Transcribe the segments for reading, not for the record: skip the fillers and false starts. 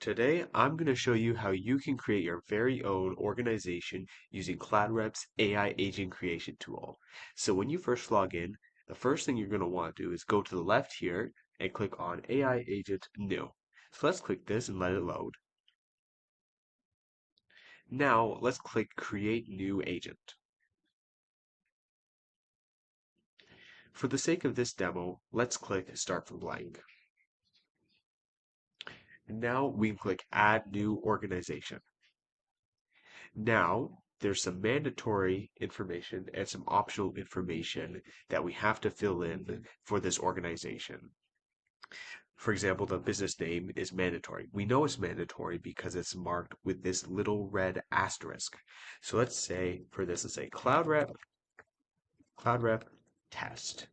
Today, I'm going to show you how you can create your very own organization using CloudRep's AI agent creation tool. So when you first log in, the first thing you're going to want to do is go to the left here and click on AI Agent New. So let's click this and let it load. Now let's click Create New Agent. For the sake of this demo, let's click Start from Blank. Now we can click Add New Organization. Now, there's some mandatory information and some optional information that we have to fill in for this organization. For example, the business name is mandatory. We know it's mandatory because it's marked with this little red asterisk. So let's say, for this, let's say CloudRep test.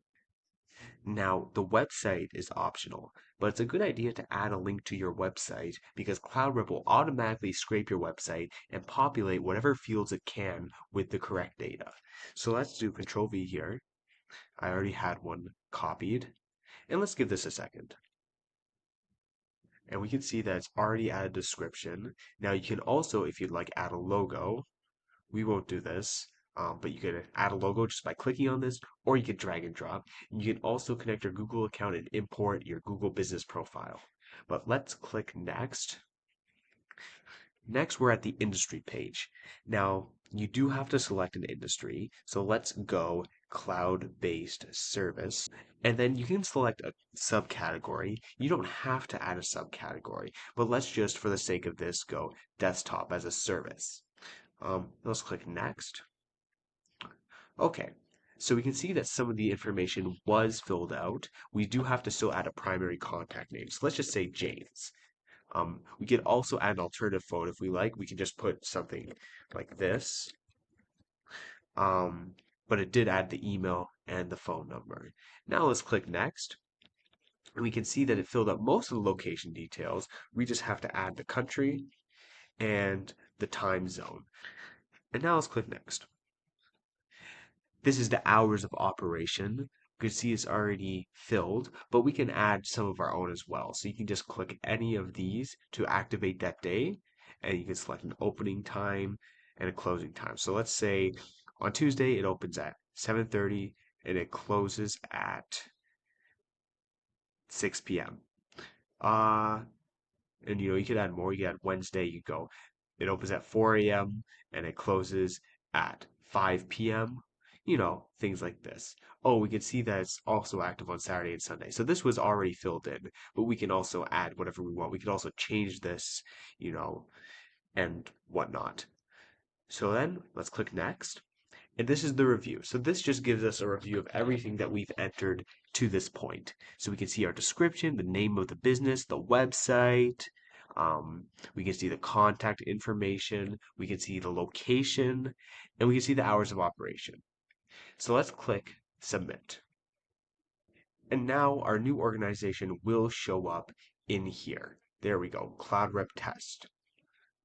Now, the website is optional, but it's a good idea to add a link to your website because CloudRep will automatically scrape your website and populate whatever fields it can with the correct data. So let's do Control V here. I already had one copied, and let's give this a second. And we can see that it's already added a description. Now you can also, if you'd like, add a logo. We won't do this. But you can add a logo just by clicking on this, or you can drag and drop. You can also connect your Google account and import your Google business profile. But let's click next. Next, we're at the industry page. Now, you do have to select an industry. So let's go cloud-based service. And then you can select a subcategory. You don't have to add a subcategory, but let's just, for the sake of this, go desktop as a service. Let's click next. Okay, so we can see that some of the information was filled out. We do have to still add a primary contact name. So let's just say James. We could also add an alternative phone if we like. We can just put something like this. But it did add the email and the phone number. Now let's click next. And we can see that it filled out most of the location details. We just have to add the country and the time zone. And now let's click next. This is the hours of operation. You can see it's already filled, but we can add some of our own as well. So you can just click any of these to activate that day, and you can select an opening time and a closing time. So let's say on Tuesday it opens at 7:30 and it closes at 6 p.m. And you could add more. You could add Wednesday, you go. It opens at 4 a.m. and it closes at 5 p.m. Things like this. Oh, we can see that it's also active on Saturday and Sunday. So this was already filled in, but we can also add whatever we want. We can also change this, and whatnot. So then let's click next. And this is the review. So this just gives us a review of everything that we've entered to this point. So we can see our description, the name of the business, the website. We can see the contact information. We can see the location, and we can see the hours of operation. So let's click Submit. And now our new organization will show up in here. There we go, CloudRep Test.